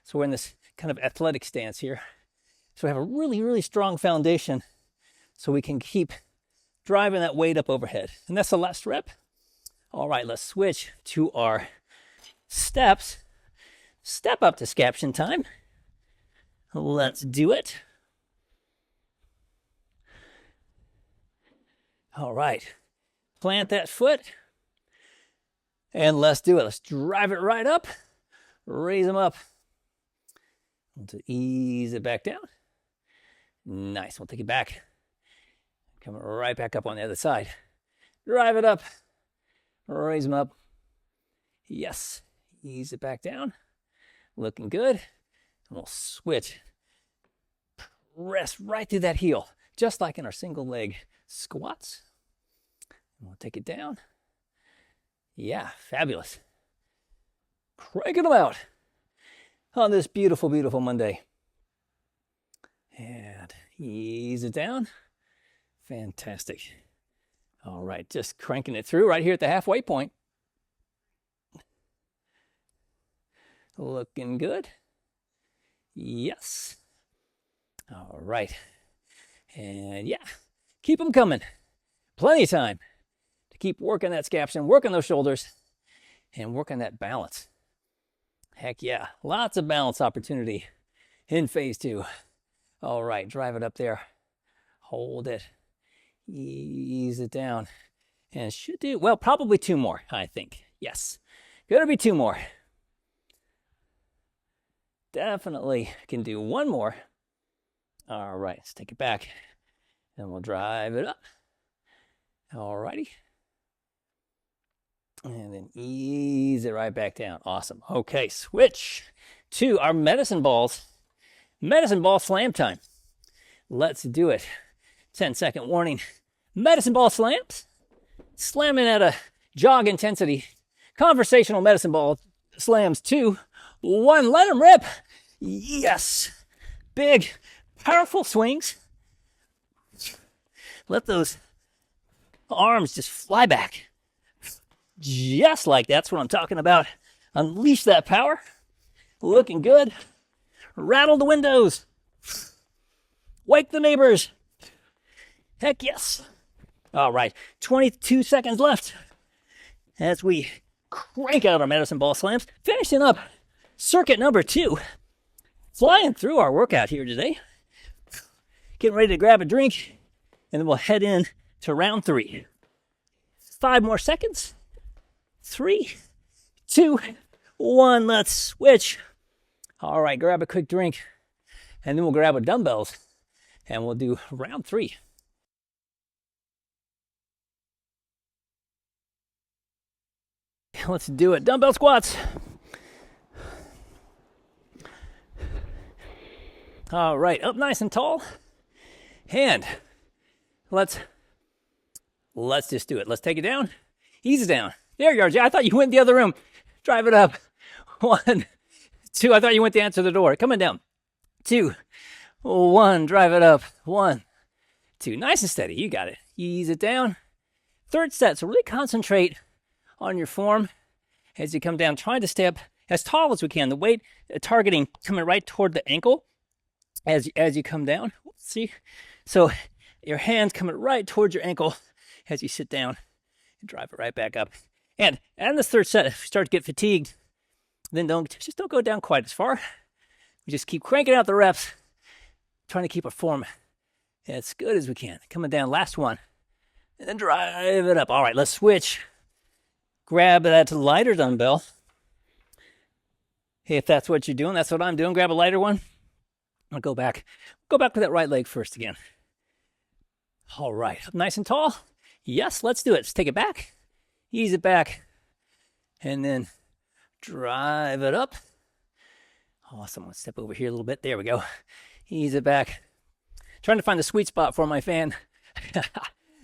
So we're in this kind of athletic stance here. So we have a really, really strong foundation so we can keep driving that weight up overhead. And that's the last rep. All right, let's switch to our steps. Step up to scaption time. Let's do it. All right, plant that foot. And let's do it. Let's drive it right up. Raise them up. To ease it back down. Nice. We'll take it back. Come right back up on the other side. Drive it up. Raise them up. Yes. Ease it back down. Looking good. And we'll switch. Press right through that heel, just like in our single leg squats. And we'll take it down. Yeah, fabulous. Cranking them out on this beautiful, beautiful Monday. And ease it down. Fantastic. All right, just cranking it through right here at the halfway point. Looking good. Yes. All right. And yeah, keep them coming. Plenty of time to keep working that scaption, working those shoulders, and working that balance. Heck yeah, lots of balance opportunity in phase 2. All right, drive it up there. Hold it. Ease it down. And should do, well, probably 2 more, I think. Yes, gonna be 2 more. Definitely can do 1 more. All right, let's take it back. And we'll drive it up. All righty. And then ease it right back down. Awesome. Okay, switch to our medicine balls. Medicine ball slam time. Let's do it. 10-second warning. Medicine ball slams. Slamming at a jog intensity. Conversational medicine ball slams. 2, 1. Let them rip. Yes. Big, powerful swings. Let those arms just fly back. Just like that's what I'm talking about. Unleash that power. Looking good. Rattle the windows. Wake the neighbors. Heck yes. All right, 22 seconds left as we crank out our medicine ball slams. Finishing up circuit number 2. Flying through our workout here today. Getting ready to grab a drink, and then we'll head in to round 3. 5 more seconds. 3, 2, 1. Let's switch. All right, grab a quick drink, and then we'll grab our dumbbells, and we'll do round 3. Let's do it. Dumbbell squats. All right, up nice and tall. And let's just do it. Let's take it down. Ease it down. There you are, Jay. I thought you went in the other room. Drive it up. 1, 2. I thought you went to answer the door. Coming down. 2, 1. Drive it up. 1, 2. Nice and steady. You got it. Ease it down. Third set. So really concentrate on your form as you come down. Trying to stay up as tall as we can. The weight targeting coming right toward the ankle as you come down. See? So your hands coming right towards your ankle as you sit down and drive it right back up. And in this third set, if you start to get fatigued, then don't go down quite as far. We just keep cranking out the reps, trying to keep our form as good as we can. Coming down, last one, and then drive it up. All right, let's switch. Grab that lighter dumbbell. Hey, if that's what you're doing, that's what I'm doing. Grab a lighter one. I'll go back with that right leg first again. All right, up nice and tall. Yes, let's do it. Let's take it back, ease it back, and then drive it up. Awesome. Let's step over here a little bit. There we go. Ease it back. Trying to find the sweet spot for my fan.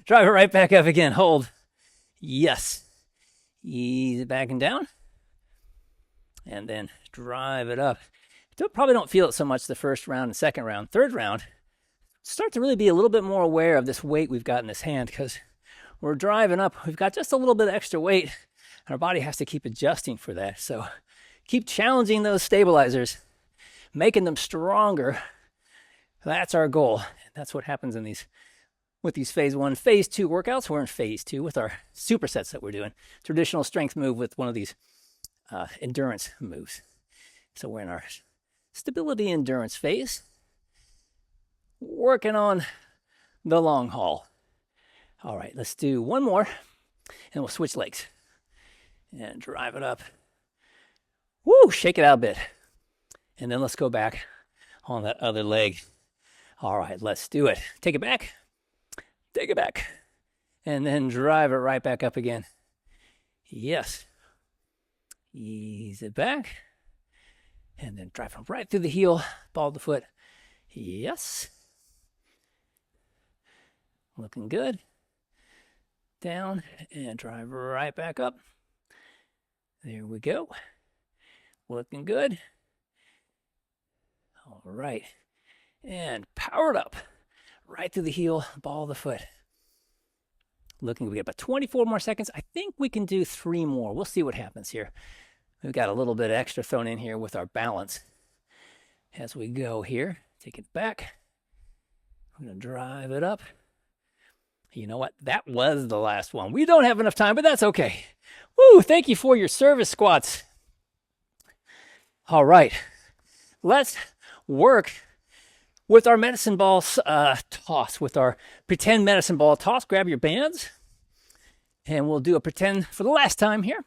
Drive it right back up again. Hold. Yes. Ease it back and down. And then drive it up. Probably don't feel it so much the first round and second round. Third round, start to really be a little bit more aware of this weight we've got in this hand because we're driving up. We've got just a little bit of extra weight, and our body has to keep adjusting for that. So keep challenging those stabilizers, making them stronger. That's our goal. And that's what happens with these phase 1, phase 2 workouts. We're in phase 2 with our supersets that we're doing. Traditional strength move with one of these endurance moves. So we're in our stability endurance phase, working on the long haul. All right, let's do one more, and we'll switch legs and drive it up. Woo, shake it out a bit. And then let's go back on that other leg. All right, let's do it. Take it back, and then drive it right back up again. Yes. Ease it back. And then drive them right through the heel, ball of the foot. Yes. Looking good. Down and drive right back up. There we go. Looking good. All right. And powered up. Right through the heel, ball of the foot. Looking, we got about 24 more seconds. I think we can do 3 more. We'll see what happens here. We've got a little bit extra thrown in here with our balance as we go here. Take it back. I'm going to drive it up. You know what? That was the last one. We don't have enough time, but that's okay. Woo! Thank you for your service squats. All right. Let's work with our medicine ball toss, with our pretend medicine ball toss. Grab your bands, and we'll do a pretend for the last time here.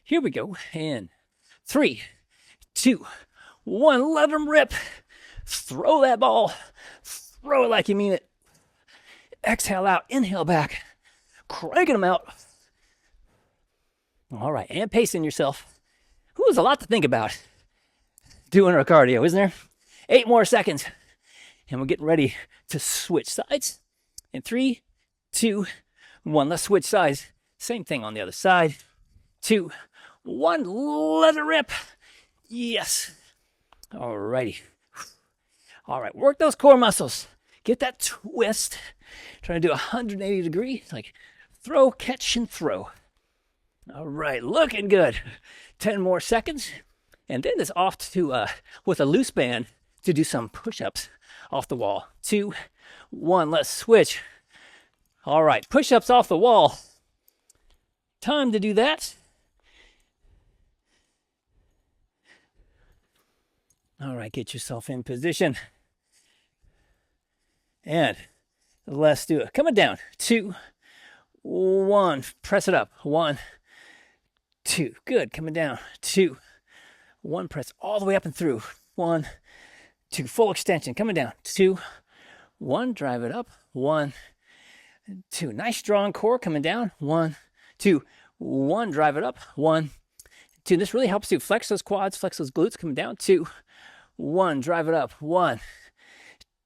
Here we go. In 3, 2, 1. Let them rip. Throw that ball. Throw it like you mean it. Exhale out. Inhale back. Cranking them out. All right. And pacing yourself. Ooh, there's a lot to think about doing our cardio, isn't there? 8 more seconds. And we're getting ready to switch sides. In 3, 2, 1. Let's switch sides. Same thing on the other side. 2, 1, let it rip. Yes. All righty. All right, work those core muscles. Get that twist. Trying to do 180 degree, like throw, catch, and throw. All right, looking good. 10 more seconds. And then it's off to, with a loose band, to do some push-ups off the wall. 2, 1, let's switch. All right, push-ups off the wall. Time to do that. All right, get yourself in position. And let's do it. Coming down. 2, 1. Press it up. 1, 2. Good. Coming down. 2, 1, press all the way up and through. 1, 2, full extension, coming down. 2, 1, drive it up. 1, 2, nice strong core coming down. 1, 2, 1, drive it up. 1, 2, this really helps you flex those quads, flex those glutes, coming down. 2, 1, drive it up. 1,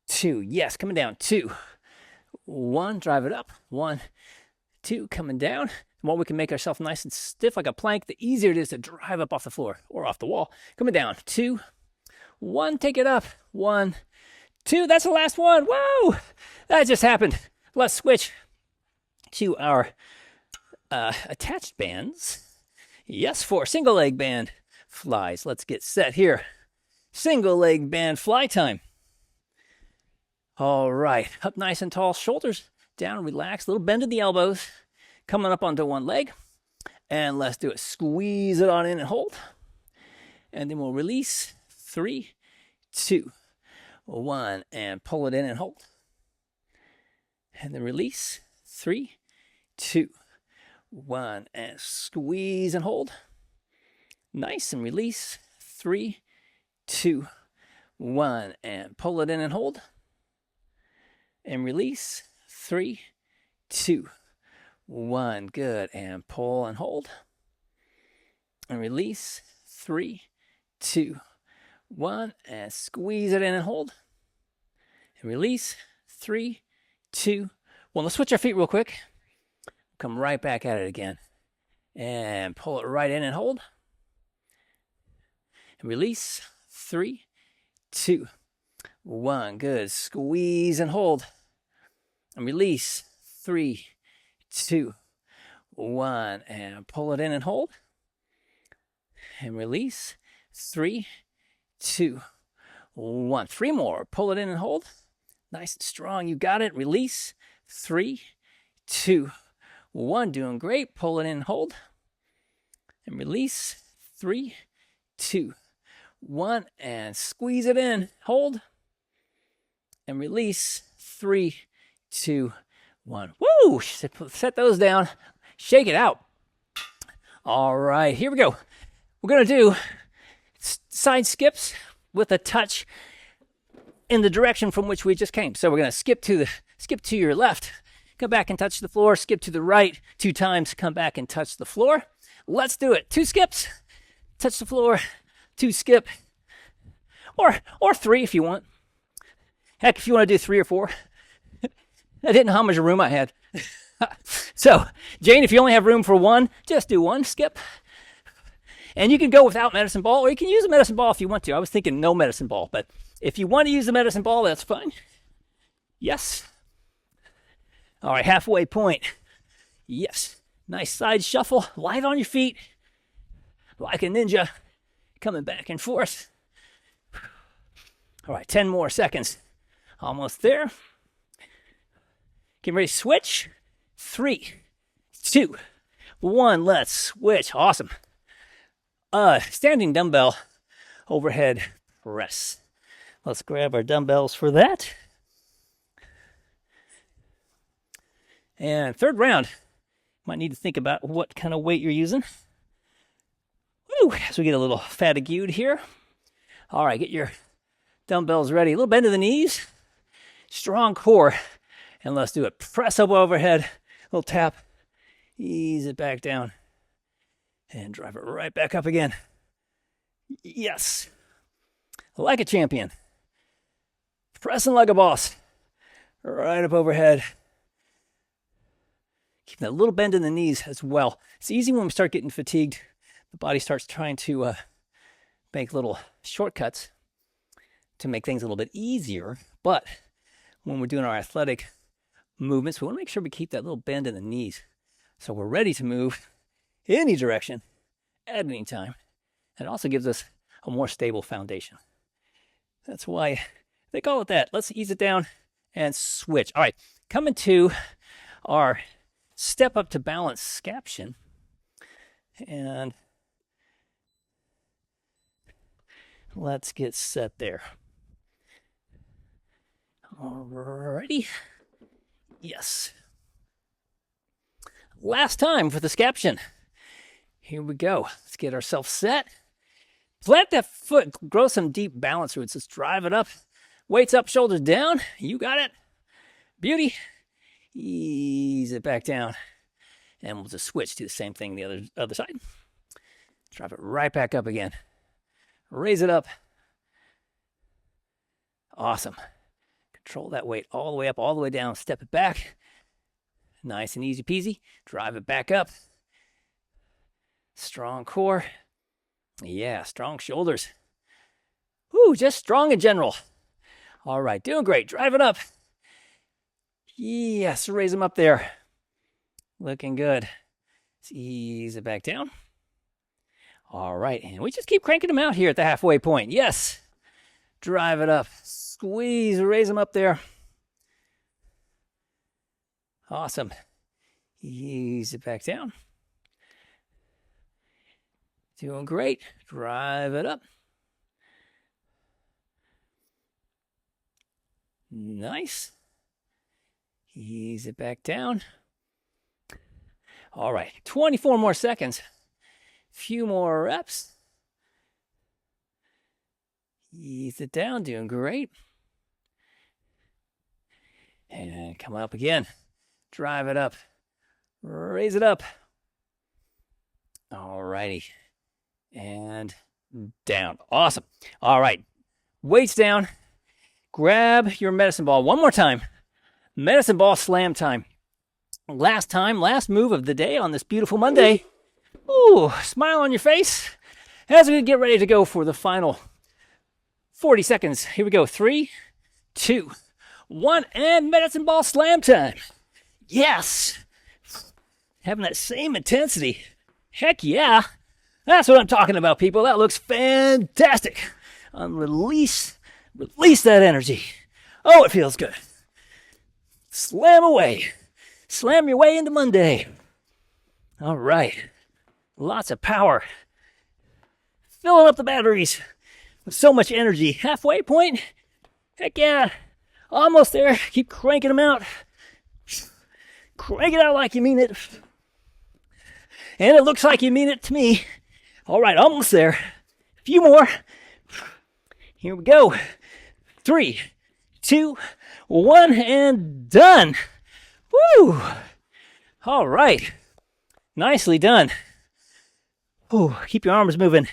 2, yes, coming down. 2, 1, drive it up. 1, 2, coming down. The more we can make ourselves nice and stiff like a plank, the easier it is to drive up off the floor or off the wall. Coming down. 2, 1, take it up. 1, 2, that's the last one. Whoa, that just happened. Let's switch to our attached bands. Yes, for single leg band flies. Let's get set here. Single leg band fly time. All right, up nice and tall, shoulders down, relax, little bend of the elbows, coming up onto one leg. And let's do it. Squeeze it on in and hold. And then we'll release. 3, 2, 1, and pull it in and hold. And then release. 3, 2, 1, and squeeze and hold. Nice, and release. 3, 2, 1, and pull it in and hold. And release. 3, 2, 1, good, and pull and hold. And release. 3, 2, 1, and squeeze it in and hold. And release. 3, 2, 1. Let's switch our feet real quick. Come right back at it again. And pull it right in and hold. And release. 3, 2, 1. Good. Squeeze and hold. And release. 3, 2, 1. And pull it in and hold. And release. 3, 2, 1. 3 more. Pull it in and hold. Nice and strong. You got it. Release. 3, 2, 1. Doing great. Pull it in and hold. And release. 3, 2, 1. And squeeze it in. Hold. And release. 3, 2, 1. Woo! Set those down. Shake it out. All right. Here we go. We're going to do side skips with a touch in the direction from which we just came. So we're going to skip to your left, come back and touch the floor, skip to the right 2 times, come back and touch the floor. Let's do it. 2 skips, touch the floor, 2 skip, or 3 if you want. Heck, if you want to do 3 or 4. I didn't know how much room I had. So, Jane, if you only have room for 1, just do 1 skip. And you can go without medicine ball, or you can use a medicine ball if you want to. I was thinking no medicine ball, but if you want to use the medicine ball, that's fine. Yes. All right, halfway point. Yes. Nice side shuffle, light on your feet, like a ninja, coming back and forth. All right, 10 more seconds. Almost there. Get ready to switch. 3, 2, 1. Let's switch. Awesome. Standing dumbbell overhead press. Let's grab our dumbbells for that. And third round, might need to think about what kind of weight you're using. Woo, as we get a little fatigued here. All right, get your dumbbells ready. A little bend of the knees, strong core, and let's do it. Press up overhead, little tap, ease it back down, and drive it right back up again. Yes, like a champion. Pressing like a boss, right up overhead. Keep that little bend in the knees as well. It's easy when we start getting fatigued. The body starts trying to make little shortcuts to make things a little bit easier. But when we're doing our athletic movements, we want to make sure we keep that little bend in the knees so we're ready to move any direction at any time. And it also gives us a more stable foundation. That's why they call it that. Let's ease it down and switch. All right, coming to our step up to balance scaption. And let's get set there. Alrighty. Yes. Last time for the scaption. Here we go. Let's get ourselves set. plant that foot, grow some deep balance roots. Let's drive it up. Weights up, shoulders down. You got it. Beauty. Ease it back down. And we'll just switch to the same thing the other side. Drop it right back up again. Raise it up. Awesome. Control that weight all the way up, all the way down. Step it back. Nice and easy peasy. Drive it back up. Strong core. Yeah, strong shoulders. Woo, just strong in general. All right, doing great. Drive it up. Yes, raise them up there. Looking good. Let's ease it back down. All right, and we just keep cranking them out here at the halfway point. Yes. Drive it up. Squeeze, raise them up there. Awesome. Ease it back down. Doing great. Drive it up. Nice. Ease it back down. All right, 24 more seconds. Few more reps. Ease it down, doing great. And come up again. Drive it up. Raise it up. All righty. And down. Awesome. All right. Weights down. Grab your medicine ball one more time. Medicine ball slam time. Last move of the day on this beautiful Monday. Ooh, smile on your face as we get ready to go for the final 40 seconds. Here we go. 3, 2, 1, and medicine ball slam time. Yes. Having that same intensity. Heck yeah. That's what I'm talking about, people. That looks fantastic. Release that energy. Oh, it feels good. Slam away. Slam your way into Monday. All right. Lots of power. Filling up the batteries with so much energy. Halfway point. Heck yeah. Almost there. Keep cranking them out. Crank it out like you mean it. And it looks like you mean it to me. All right, almost there. A few more. Here we go. 3, 2, 1, and done. Woo! All right. Nicely done. Ooh, keep your arms moving.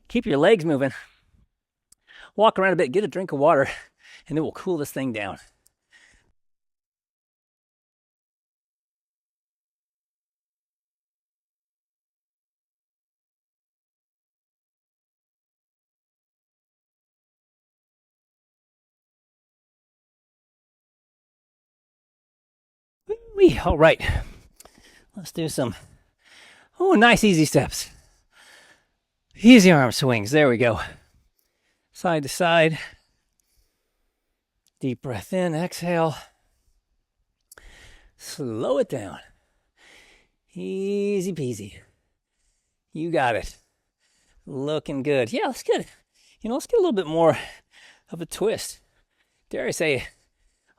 Keep your legs moving. Walk around a bit, get a drink of water, and then we'll cool this thing down. Wee, all right. Let's do some, nice easy steps. Easy arm swings. There we go. Side to side. Deep breath in, exhale. Slow it down. Easy peasy. You got it. Looking good. Yeah, let's get let's get a little bit more of a twist. Dare I say,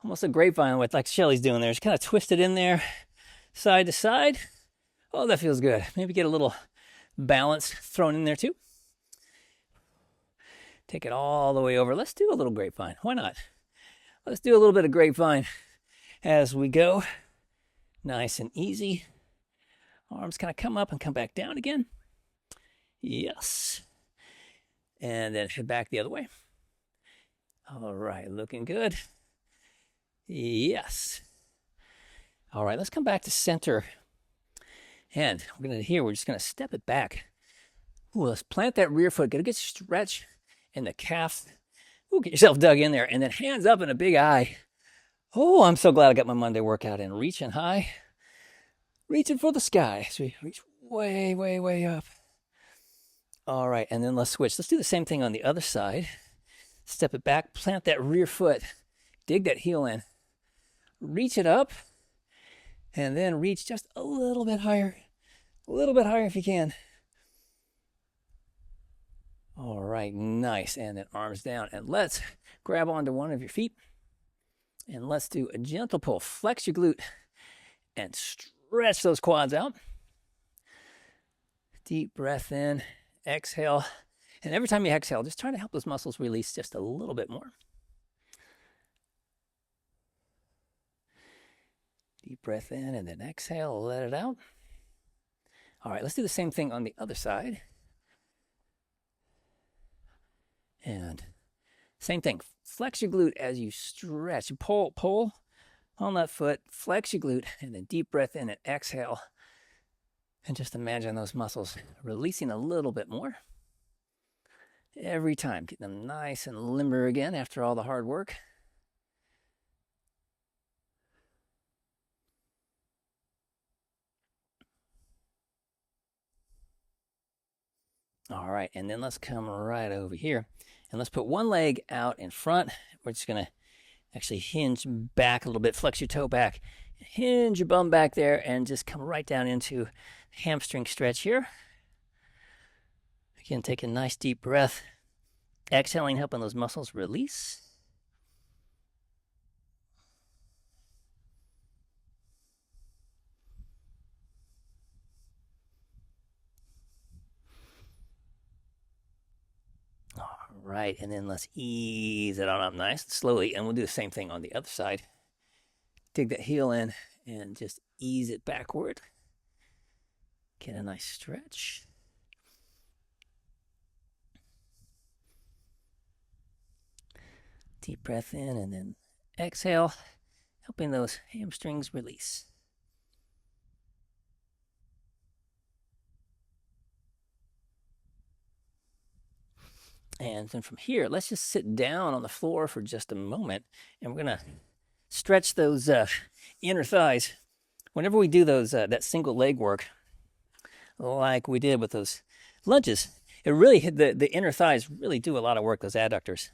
almost a grapevine with like Shelly's doing there. Just kind of twist it in there, side to side. Oh, that feels good. Maybe get a little balance thrown in there too. Take it all the way over. Let's do a little grapevine. Why not? Let's do a little bit of grapevine as we go. Nice and easy. Arms kind of come up and come back down again. Yes. And then head back the other way. All right, looking good. Yes. All right, let's come back to center. And we're just going to step it back. Ooh, let's plant that rear foot. Get a good stretch in the calf. Ooh, get yourself dug in there. And then hands up in a big eye. Oh, I'm so glad I got my Monday workout in. Reaching high. Reaching for the sky. So we reach way, way, way up. All right, and then let's switch. Let's do the same thing on the other side. Step it back. Plant that rear foot. Dig that heel in. Reach it up. And then reach just a little bit higher. A little bit higher if you can. All right, nice. And then arms down. And let's grab onto one of your feet. And let's do a gentle pull. Flex your glute. And stretch those quads out. Deep breath in. Exhale. And every time you exhale, just try to help those muscles release just a little bit more. Deep breath in and then exhale, let it out. All right, let's do the same thing on the other side. And same thing, flex your glute as you stretch. Pull on that foot, flex your glute, and then deep breath in and exhale. And just imagine those muscles releasing a little bit more. Every time, getting them nice and limber again after all the hard work. All right, and then let's come right over here. And let's put one leg out in front. We're just going to actually hinge back a little bit, flex your toe back, hinge your bum back there, and just come right down into hamstring stretch here. Again, take a nice deep breath. Exhaling, helping those muscles release. Right, and then let's ease it on up nice and slowly, and we'll do the same thing on the other side. Dig that heel in and just ease it backward. Get a nice stretch. Deep breath in and then exhale, helping those hamstrings release. And then from here, let's just sit down on the floor for just a moment, and we're gonna stretch those inner thighs. Whenever we do those that single leg work, like we did with those lunges, it really the inner thighs really do a lot of work. Those adductors.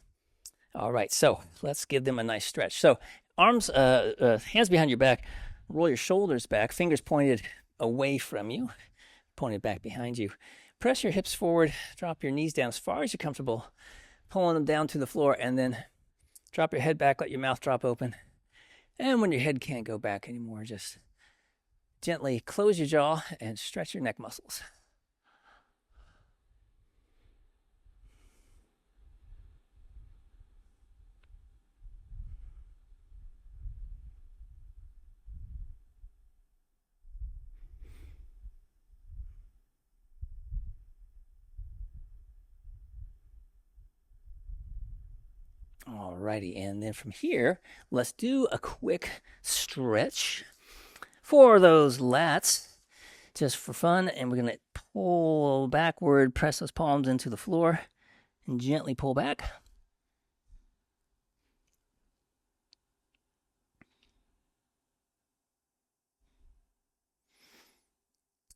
All right, so let's give them a nice stretch. So arms, hands behind your back, roll your shoulders back, fingers pointed away from you, pointed back behind you. Press your hips forward, drop your knees down as far as you're comfortable, pulling them down to the floor, and then drop your head back, let your mouth drop open. And when your head can't go back anymore, just gently close your jaw and stretch your neck muscles. Alrighty, and then from here, let's do a quick stretch for those lats, just for fun. And we're gonna pull backward, press those palms into the floor, and gently pull back.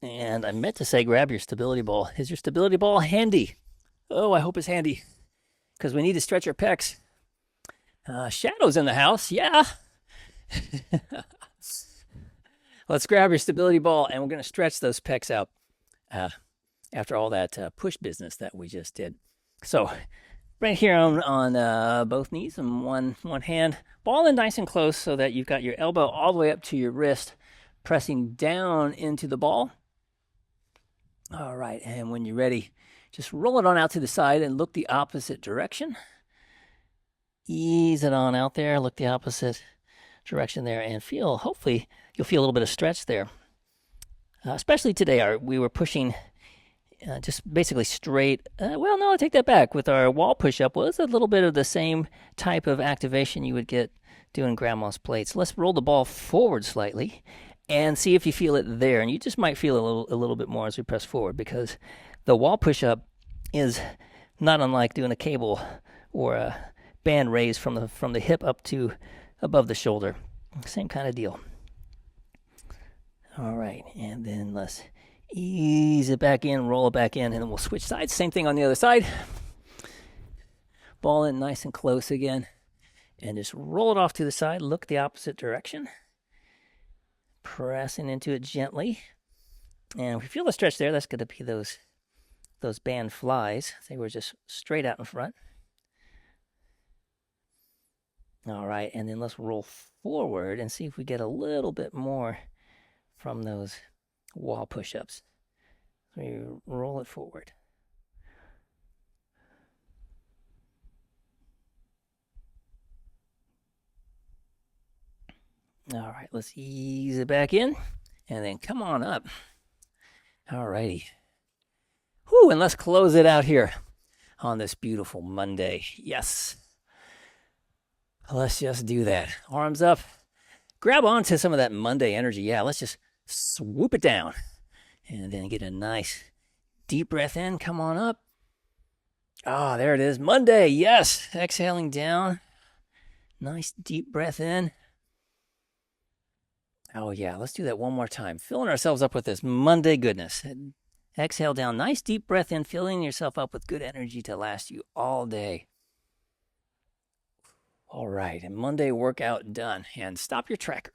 And I meant to say grab your stability ball. Is your stability ball handy? Oh, I hope it's handy, because we need to stretch our pecs. Shadow's in the house, yeah. Let's grab your stability ball, and we're going to stretch those pecs out after all that push business that we just did. So right here on both knees and one hand, ball in nice and close so that you've got your elbow all the way up to your wrist, pressing down into the ball. All right, and when you're ready, just roll it on out to the side and look the opposite direction. Ease it on out there, look the opposite direction there, and hopefully you'll feel a little bit of stretch there. Especially today, we were pushing just basically straight. Well, no, I take that back. With our wall push-up was a little bit of the same type of activation you would get doing grandma's plates. Let's roll the ball forward slightly and see if you feel it there. And you just might feel a little bit more as we press forward, because the wall push-up is not unlike doing a cable or a band raise from the hip up to above the shoulder. Same kind of deal. All right, and then let's ease it back in, roll it back in, and then we'll switch sides. Same thing on the other side. Ball in nice and close again, and just roll it off to the side. Look the opposite direction. Pressing into it gently. And if you feel the stretch there, that's going to be those band flies. They were just straight out in front. All right, and then let's roll forward and see if we get a little bit more from those wall push-ups. So you roll it forward. All right, let's ease it back in and then come on up. All righty. Whew, and let's close it out here on this beautiful Monday. Yes. Let's just do that. Arms up. Grab onto some of that Monday energy. Yeah, let's just swoop it down. And then get a nice deep breath in. Come on up. Ah, there it is. Monday. Yes. Exhaling down. Nice deep breath in. Oh, yeah. Let's do that one more time. Filling ourselves up with this Monday goodness. Exhale down. Nice deep breath in. Filling yourself up with good energy to last you all day. All right. And Monday workout done. And stop your tracker.